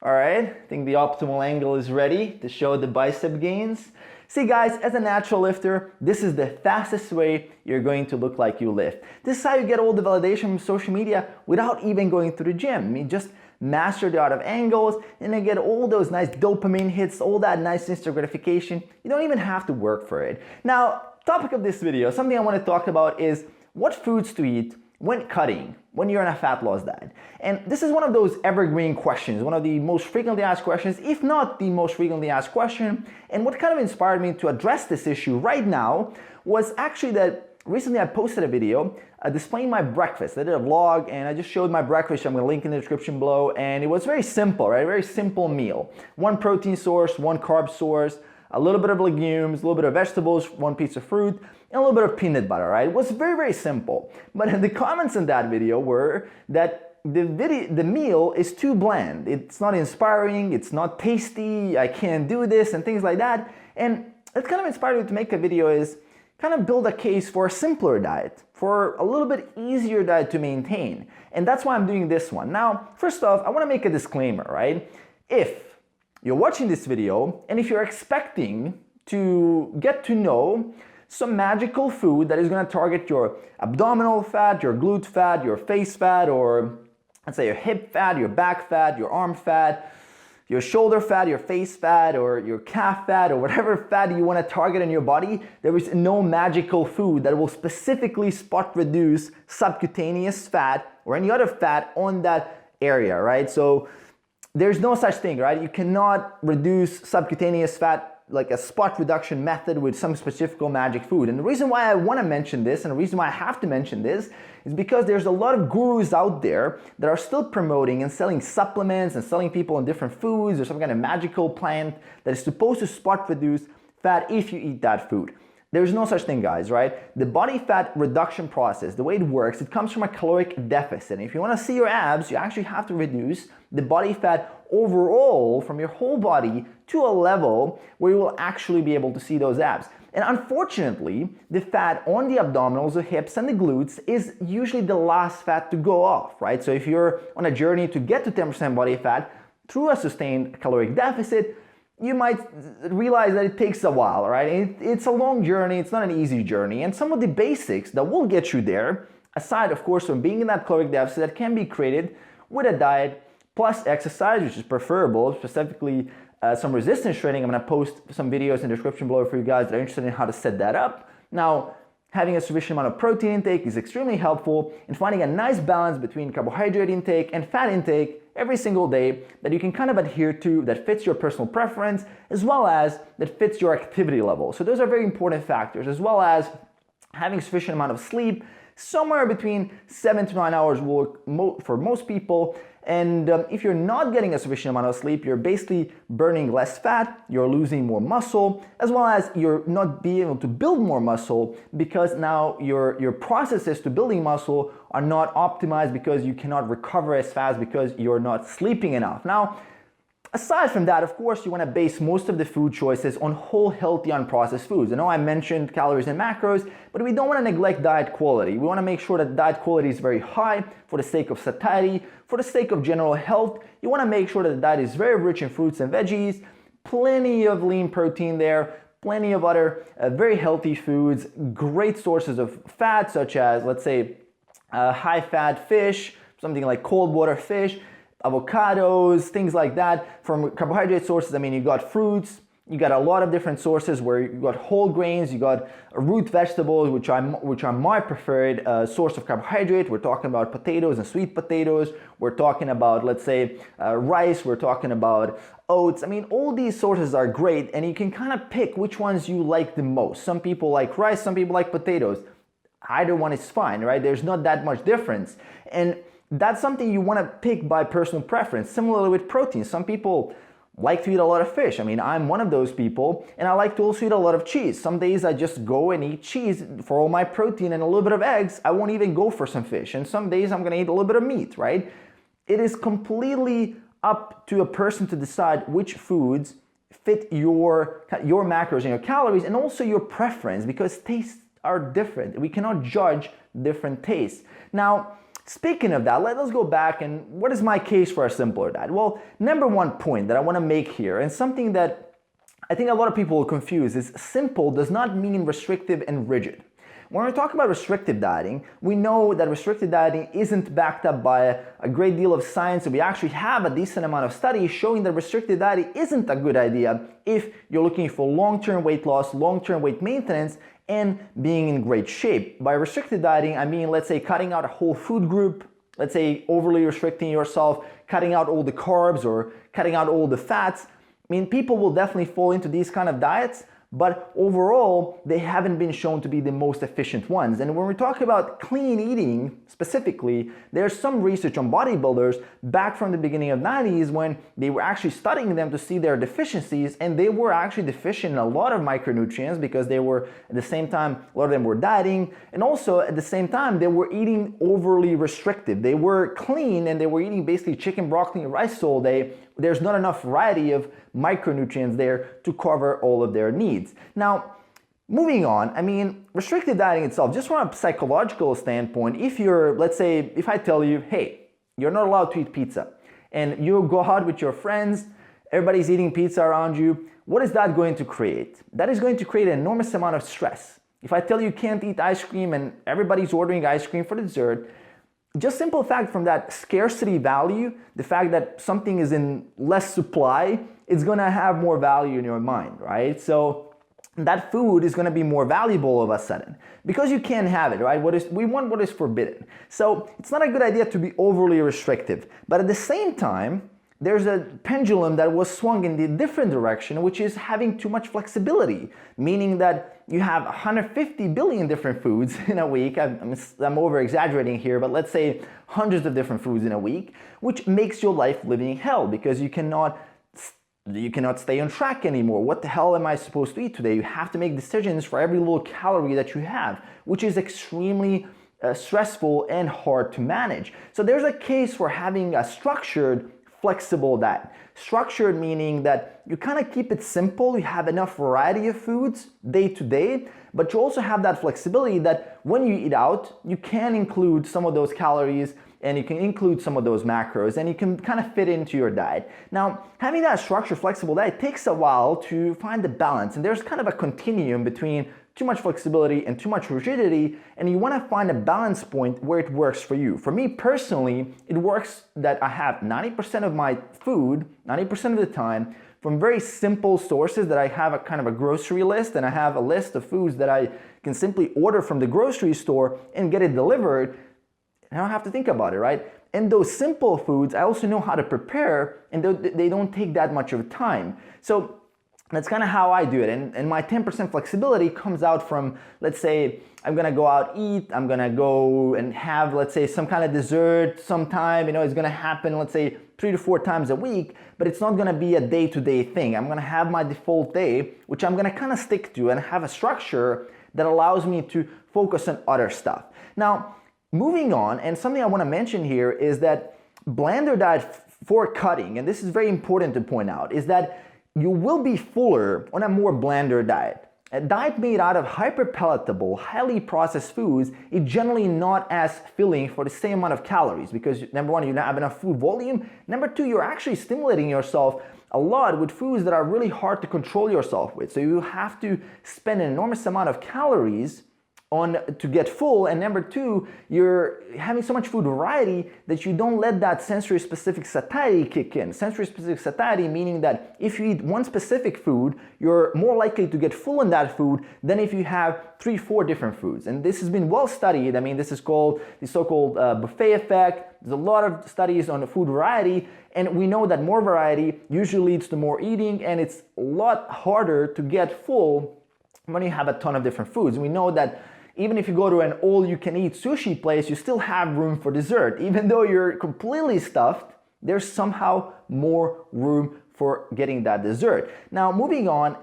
All right, I think the optimal angle is ready to show the bicep gains. See guys, as a natural lifter, this is the fastest way you're going to look like you lift. This is how you get all the validation from social media without even going to the gym. I mean, just master the art of angles and then get all those nice dopamine hits, all that nice instant gratification. You don't even have to work for it. Now, topic of this video, something I want to talk about is what foods to eat when cutting, when you're on a fat loss diet. And this is one of those evergreen questions, one of the most frequently asked questions, if not the most frequently asked question. And what kind of inspired me to address this issue right now was actually that recently I posted a video displaying my breakfast. I did a vlog and I just showed my breakfast. I'm gonna link in the description below. And it was very simple, right? Very simple meal. One protein source, one carb source, a little bit of legumes, a little bit of vegetables, one piece of fruit, and a little bit of peanut butter, right? It was very, very simple. But the comments in that video were that the meal is too bland. It's not inspiring, it's not tasty, I can't do this, and things like that. And it kind of inspired me to make a video is kind of build a case for a simpler diet, for a little bit easier diet to maintain. And that's why I'm doing this one. Now, first off, I wanna make a disclaimer, right? If you're watching this video and if you're expecting to get to know some magical food that is going to target your abdominal fat, your glute fat, your face fat, or let's say your hip fat, your back fat, your arm fat, your shoulder fat, your face fat, or your calf fat, or whatever fat you want to target in your body, there is no magical food that will specifically spot reduce subcutaneous fat or any other fat on that area, right? So there's no such thing, right? You cannot reduce subcutaneous fat like a spot reduction method with some specific magic food. And the reason why I want to mention this and the reason why I have to mention this is because there's a lot of gurus out there that are still promoting and selling supplements and selling people on different foods or some kind of magical plant that is supposed to spot reduce fat if you eat that food. There's no such thing, guys, right? The body fat reduction process, the way it works, it comes from a caloric deficit. And if you want to see your abs, you actually have to reduce the body fat overall from your whole body to a level where you will actually be able to see those abs. And unfortunately, the fat on the abdominals, the hips, and the glutes is usually the last fat to go off, right? So if you're on a journey to get to 10% body fat through a sustained caloric deficit, you might realize that it takes a while, right? It's a long journey, it's not an easy journey. And some of the basics that will get you there, aside of course from being in that caloric deficit, that can be created with a diet plus exercise, which is preferable, specifically some resistance training. I'm gonna post some videos in the description below for you guys that are interested in how to set that up. Now, having a sufficient amount of protein intake is extremely helpful in finding a nice balance between carbohydrate intake and fat intake every single day that you can kind of adhere to, that fits your personal preference, as well as that fits your activity level. So those are very important factors, as well as having sufficient amount of sleep, somewhere between 7 to 9 hours work for most people. And if you're not getting a sufficient amount of sleep, you're basically burning less fat, you're losing more muscle, as well as you're not being able to build more muscle because now your processes to building muscle are not optimized because you cannot recover as fast because you're not sleeping enough. Now, aside from that, of course, you want to base most of the food choices on whole, healthy, unprocessed foods. I know I mentioned calories and macros, but we don't want to neglect diet quality. We want to make sure that diet quality is very high for the sake of satiety, for the sake of general health. You want to make sure that the diet is very rich in fruits and veggies, plenty of lean protein there, plenty of other very healthy foods, great sources of fat, such as, let's say, high-fat fish, something like cold water fish, avocados, things like that. From carbohydrate sources, I mean, you got fruits, you got a lot of different sources where you got whole grains, you got root vegetables, which are my preferred source of carbohydrate. We're talking about potatoes and sweet potatoes. We're talking about, let's say, rice. We're talking about oats. I mean, all these sources are great, and you can kind of pick which ones you like the most. Some people like rice, some people like potatoes. Either one is fine, right? There's not that much difference. And that's something you want to pick by personal preference. Similarly with protein, some people like to eat a lot of fish. I mean, I'm one of those people, and I like to also eat a lot of cheese. Some days I just go and eat cheese for all my protein and a little bit of eggs. I won't even go for some fish. And some days I'm gonna eat a little bit of meat, right? It is completely up to a person to decide which foods fit your macros and your calories, and also your preference, because tastes are different. We cannot judge different tastes. Now, Speaking of that, let's go back and what is my case for a simpler diet? Well, number one point that I want to make here, and something that I think a lot of people will confuse, is simple does not mean restrictive and rigid. When we talk about restrictive dieting, we know that restrictive dieting isn't backed up by a great deal of science. We actually have a decent amount of studies showing that restrictive dieting isn't a good idea if you're looking for long-term weight loss, long-term weight maintenance, and being in great shape. By restricted dieting, I mean, let's say cutting out a whole food group, let's say overly restricting yourself, cutting out all the carbs or cutting out all the fats. I mean, people will definitely fall into these kind of diets, but overall, they haven't been shown to be the most efficient ones. And when we talk about clean eating specifically, there's some research on bodybuilders back from the beginning of 90s when they were actually studying them to see their deficiencies, and they were actually deficient in a lot of micronutrients because they were, at the same time, a lot of them were dieting, and also at the same time, they were eating overly restrictive. They were clean and they were eating basically chicken, broccoli, and rice all day. There's not enough variety of micronutrients there to cover all of their needs. Now, moving on, I mean, restricted dieting itself, just from a psychological standpoint, if you're, let's say, if I tell you, hey, you're not allowed to eat pizza, and you go out with your friends, everybody's eating pizza around you, what is that going to create? That is going to create an enormous amount of stress. If I tell you can't eat ice cream and everybody's ordering ice cream for dessert, just simple fact from that scarcity value, the fact that something is in less supply, it's gonna have more value in your mind, right? So that food is gonna be more valuable all of a sudden because you can't have it, right? We want what is forbidden. So it's not a good idea to be overly restrictive, but at the same time, there's a pendulum that was swung in the different direction, which is having too much flexibility, meaning that you have 150 billion different foods in a week. I'm over exaggerating here, but let's say hundreds of different foods in a week, which makes your life living hell because you cannot stay on track anymore. What the hell am I supposed to eat today? You have to make decisions for every little calorie that you have, which is extremely stressful and hard to manage. So there's a case for having a structured, flexible diet. Structured meaning that you kind of keep it simple, you have enough variety of foods day to day, but you also have that flexibility that when you eat out, you can include some of those calories and you can include some of those macros and you can kind of fit into your diet. Now, having that structured, flexible diet takes a while to find the balance, and there's kind of a continuum between too much flexibility and too much rigidity, and you want to find a balance point where it works for you. For me personally, it works that I have 90% of my food, 90% of the time, from very simple sources that I have a kind of a grocery list, and I have a list of foods that I can simply order from the grocery store and get it delivered. I don't have to think about it, right? And those simple foods, I also know how to prepare, and they don't take that much of time. So that's kind of how I do it, and my 10% flexibility comes out from, let's say, I'm gonna go out eat, I'm gonna go and have, let's say, some kind of dessert sometime, it's gonna happen, let's say, 3 to 4 times a week, but it's not gonna be a day-to-day thing. I'm gonna have my default day, which I'm gonna kind of stick to and have a structure that allows me to focus on other stuff. Now, moving on, and something I wanna mention here is that blender diet for cutting, and this is very important to point out, is that you will be fuller on a more blender diet. A diet made out of hyper-palatable, highly processed foods is generally not as filling for the same amount of calories because number one, you don't have enough food volume. Number two, you're actually stimulating yourself a lot with foods that are really hard to control yourself with. So you have to spend an enormous amount of calories to get full, and number two, you're having so much food variety that you don't let that sensory specific satiety kick in. Sensory specific satiety meaning that if you eat one specific food, you're more likely to get full in that food than if you have 3-4 different foods. And this has been well studied. I mean, this is called the so-called buffet effect. There's a lot of studies on the food variety, and we know that more variety usually leads to more eating, and it's a lot harder to get full when you have a ton of different foods. We know that even if you go to an all-you-can-eat sushi place, you still have room for dessert. Even though you're completely stuffed, there's somehow more room for getting that dessert. Now, moving on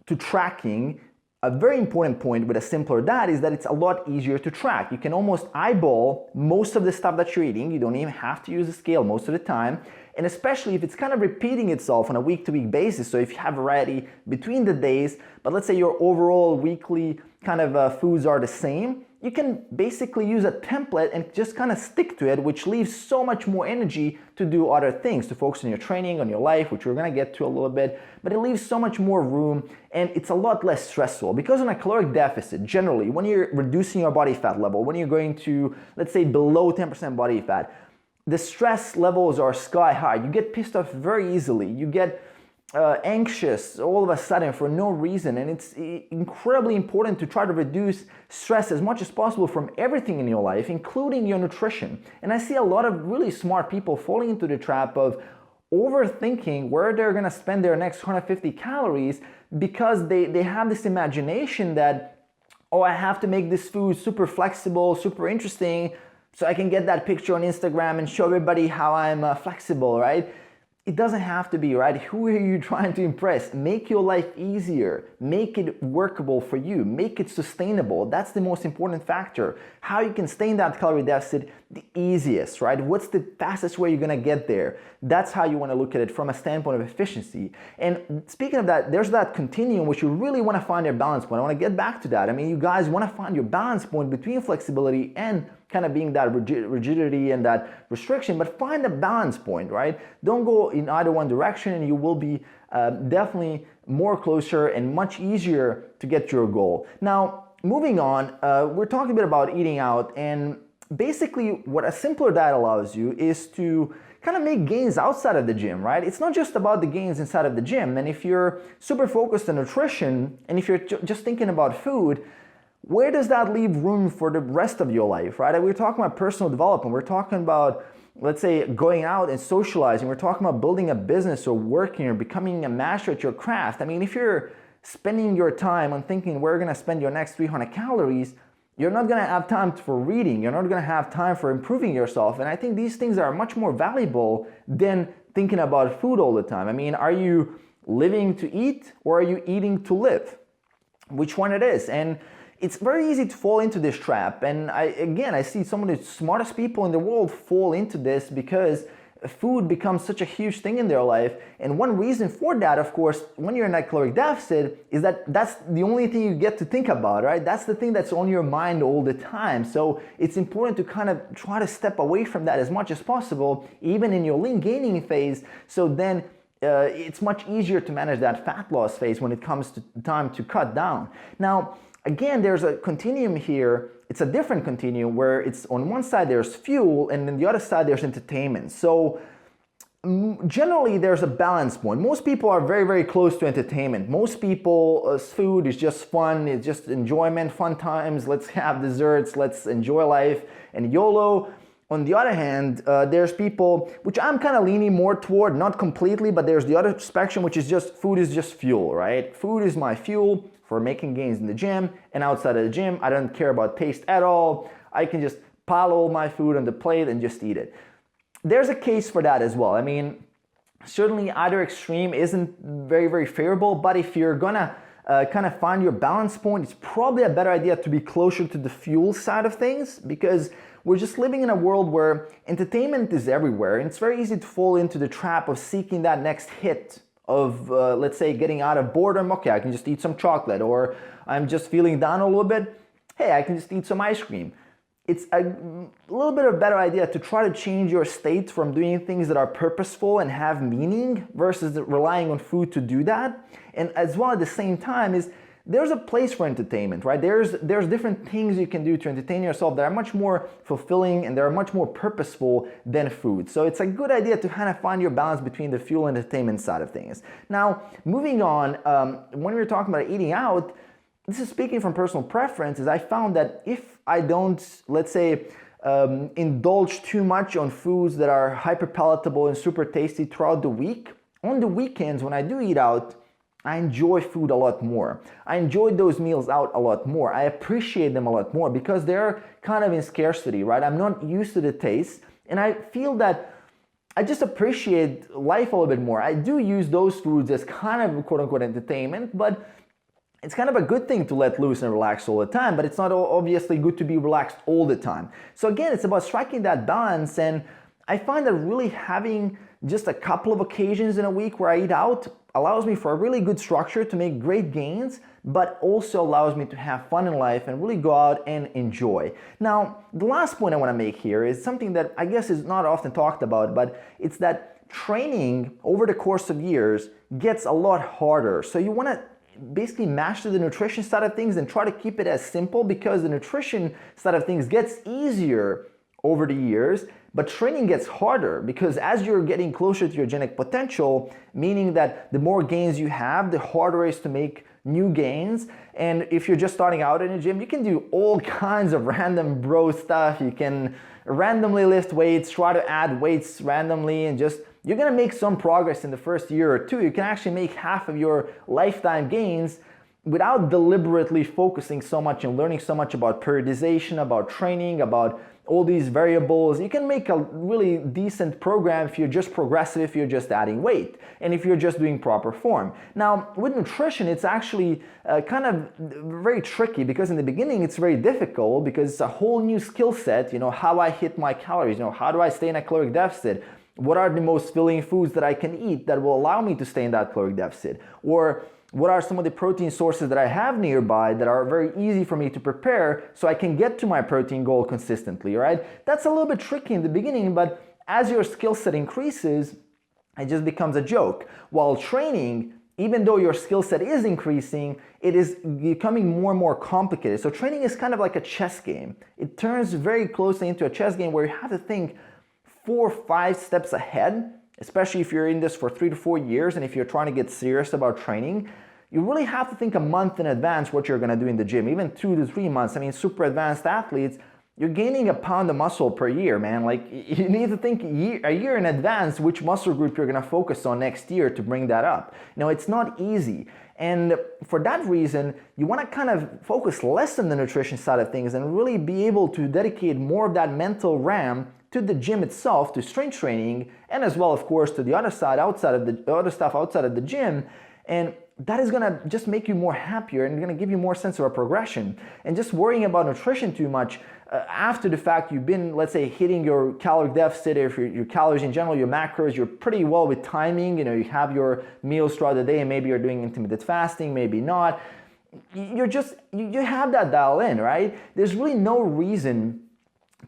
to tracking, a very important point with a simpler diet is that it's a lot easier to track. You can almost eyeball most of the stuff that you're eating. You don't even have to use a scale most of the time. And especially if it's kind of repeating itself on a week-to-week basis. So if you have variety between the days, but let's say your overall weekly kind of foods are the same, you can basically use a template and just kind of stick to it, which leaves so much more energy to do other things, to focus on your training, on your life, which we're going to get to a little bit, but it leaves so much more room and it's a lot less stressful. Because on a caloric deficit, generally, when you're reducing your body fat level, when you're going to, let's say, below 10% body fat, the stress levels are sky high. You get pissed off very easily. You get anxious all of a sudden for no reason, and it's incredibly important to try to reduce stress as much as possible from everything in your life, including your nutrition. And I see a lot of really smart people falling into the trap of overthinking where they're going to spend their next 150 calories because they have this imagination that, oh, I have to make this food super flexible, super interesting, so I can get that picture on Instagram and show everybody how I'm flexible, right? It doesn't have to be, right? Who are you trying to impress? Make your life easier. Make it workable for you. Make it sustainable. That's the most important factor. How you can stay in that calorie deficit the easiest, right? What's the fastest way you're gonna get there? That's how you wanna look at it from a standpoint of efficiency. And speaking of that, there's that continuum which you really wanna find your balance point. I wanna get back to that. I mean, you guys wanna find your balance point between flexibility and kind of being that rigidity and that restriction, but find a balance point, right? Don't go in either one direction and you will be definitely more closer and much easier to get your goal. Now, moving on, we're talking a bit about eating out, and basically what a simpler diet allows you is to kind of make gains outside of the gym, right? It's not just about the gains inside of the gym. And if you're super focused on nutrition and if you're just thinking about food, where does that leave room for the rest of your life, right? We're talking about personal development. We're talking about, let's say, going out and socializing. We're talking about building a business or working or becoming a master at your craft. I mean, if you're spending your time on thinking where you're going to spend your next 300 calories, you're not going to have time for reading. You're not going to have time for improving yourself. And I think these things are much more valuable than thinking about food all the time. I mean, are you living to eat or are you eating to live? Which one it is? And it's very easy to fall into this trap, and I see some of the smartest people in the world fall into this because food becomes such a huge thing in their life. And one reason for that, of course, when you're in a caloric deficit, is that that's the only thing you get to think about, right? That's the thing that's on your mind all the time. So it's important to kind of try to step away from that as much as possible, even in your lean gaining phase, so then it's much easier to manage that fat loss phase when it comes to time to cut down. Now, again, there's a continuum here. It's a different continuum where it's on one side there's fuel and then the other side there's entertainment. So generally there's a balance point. Most people are very, very close to entertainment. Most people's food is just fun. It's just enjoyment, fun times. Let's have desserts. Let's enjoy life and YOLO. On the other hand, there's people, which I'm kind of leaning more toward, not completely, but there's the other spectrum, which is just food is just fuel, right? Food is my fuel for making gains in the gym, and outside of the gym, I don't care about taste at all. I can just pile all my food on the plate and just eat it. There's a case for that as well. I mean, certainly either extreme isn't very, very favorable, but if you're gonna kind of find your balance point, it's probably a better idea to be closer to the fuel side of things, because we're just living in a world where entertainment is everywhere, and it's very easy to fall into the trap of seeking that next hit of, let's say, getting out of boredom. Okay, I can just eat some chocolate, or I'm just feeling down a little bit. Hey, I can just eat some ice cream. It's a little bit of a better idea to try to change your state from doing things that are purposeful and have meaning versus relying on food to do that. And as well at the same time is there's a place for entertainment, right? There's different things you can do to entertain yourself that are much more fulfilling and they're much more purposeful than food. So it's a good idea to kind of find your balance between the fuel and entertainment side of things. Now, moving on, when we were talking about eating out, this is speaking from personal preferences. I found that if I don't, let's say, indulge too much on foods that are hyper palatable and super tasty throughout the week, on the weekends when I do eat out, I enjoy food a lot more. I enjoy those meals out a lot more. I appreciate them a lot more because they're kind of in scarcity, right? I'm not used to the taste, and I feel that I just appreciate life a little bit more. I do use those foods as kind of quote-unquote entertainment, but it's kind of a good thing to let loose and relax all the time, but it's not obviously good to be relaxed all the time. So again, it's about striking that balance, and I find that really having just a couple of occasions in a week where I eat out allows me for a really good structure to make great gains, but also allows me to have fun in life and really go out and enjoy. Now, the last point I want to make here is something that I guess is not often talked about, but it's that training over the course of years gets a lot harder. So you want to basically master the nutrition side of things and try to keep it as simple, because the nutrition side of things gets easier over the years, but training gets harder because as you're getting closer to your genetic potential, meaning that the more gains you have, the harder it is to make new gains. And if you're just starting out in a gym, you can do all kinds of random bro stuff. You can randomly lift weights, try to add weights randomly, and just you're gonna make some progress in the first year or two. You can actually make half of your lifetime gains without deliberately focusing so much and learning so much about periodization, about training, about all these variables. You can make a really decent program if you're just progressive, if you're just adding weight, and if you're just doing proper form. Now, with nutrition, it's actually kind of very tricky, because in the beginning it's very difficult because it's a whole new skill set. You know, how I hit my calories, you know, how do I stay in a caloric deficit? What are the most filling foods that I can eat that will allow me to stay in that caloric deficit? Or what are some of the protein sources that I have nearby that are very easy for me to prepare so I can get to my protein goal consistently, right? That's a little bit tricky in the beginning, but as your skill set increases, it just becomes a joke. While training, even though your skill set is increasing, it is becoming more and more complicated. So training is kind of like a chess game. It turns very closely into a chess game where you have to think 4 or 5 steps ahead, especially if you're in this for 3 to 4 years, and if you're trying to get serious about training. You really have to think a month in advance what you're gonna do in the gym, even 2 to 3 months. I mean, super advanced athletes, you're gaining a pound of muscle per year, man. Like, you need to think a year in advance which muscle group you're gonna focus on next year to bring that up. You know, it's not easy. And for that reason, you wanna kind of focus less on the nutrition side of things and really be able to dedicate more of that mental RAM to the gym itself, to strength training, and as well, of course, to the other side, outside of the other stuff outside of the gym. And that is gonna just make you more happier and gonna give you more sense of a progression. And just worrying about nutrition too much after the fact you've been, let's say, hitting your caloric deficit, or if your calories in general, your macros, you're pretty well with timing. You know, you have your meals throughout the day, and maybe you're doing intermittent fasting, maybe not. You have that dial in, right? There's really no reason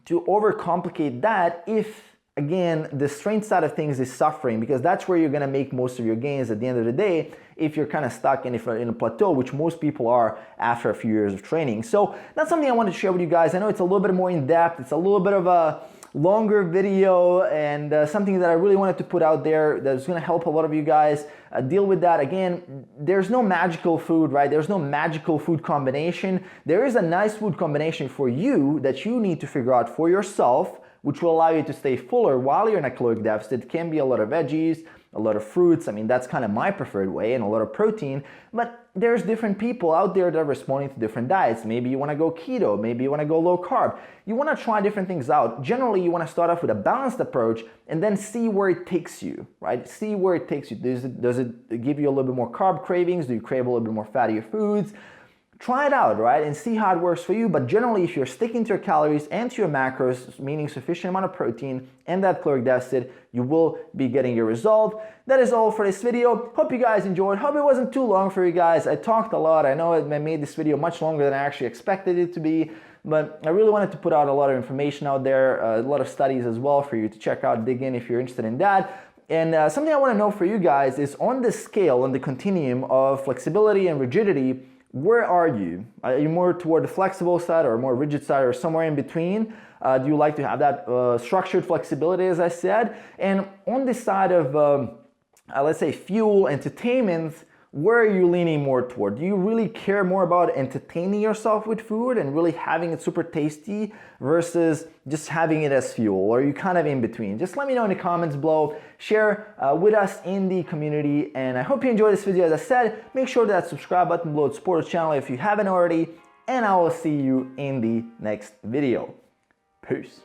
to overcomplicate that if, again, the strength side of things is suffering, because that's where you're going to make most of your gains at the end of the day if you're kind of stuck in a plateau, which most people are after a few years of training. So that's something I wanted to share with you guys. I know it's a little bit more in depth. It's a little bit of a longer video, and something that I really wanted to put out there that's going to help a lot of you guys deal with that. Again, there's no magical food, right? There's no magical food combination. There is a nice food combination for you that you need to figure out for yourself, which will allow you to stay fuller while you're in a caloric deficit. It can be a lot of veggies, a lot of fruits. I mean, that's kind of my preferred way, and a lot of protein. But there's different people out there that are responding to different diets. Maybe you want to go keto, maybe you want to go low carb. You want to try different things out. Generally, you want to start off with a balanced approach and then see where it takes you, right? See where it takes you. Does it give you a little bit more carb cravings? Do you crave a little bit more fattier foods? Try it out, right, and see how it works for you. But generally, if you're sticking to your calories and to your macros, meaning sufficient amount of protein and that caloric deficit, you will be getting your result. That is all for this video. Hope you guys enjoyed. Hope it wasn't too long for you guys. I talked a lot. I know I made this video much longer than I actually expected it to be, but I really wanted to put out a lot of information out there, a lot of studies as well for you to check out, dig in if you're interested in that. And something I want to know for you guys is, on the scale, on the continuum of flexibility and rigidity, where are you? Are you more toward the flexible side or more rigid side, or somewhere in between? Do you like to have that structured flexibility, as I said? And on the side of, let's say, fuel, entertainment, where are you leaning more toward? Do you really care more about entertaining yourself with food and really having it super tasty versus just having it as fuel? Or are you kind of in between? Just let me know in the comments below. Share with us in the community. And I hope you enjoyed this video. As I said, make sure that subscribe button below to support the channel if you haven't already. And I will see you in the next video. Peace.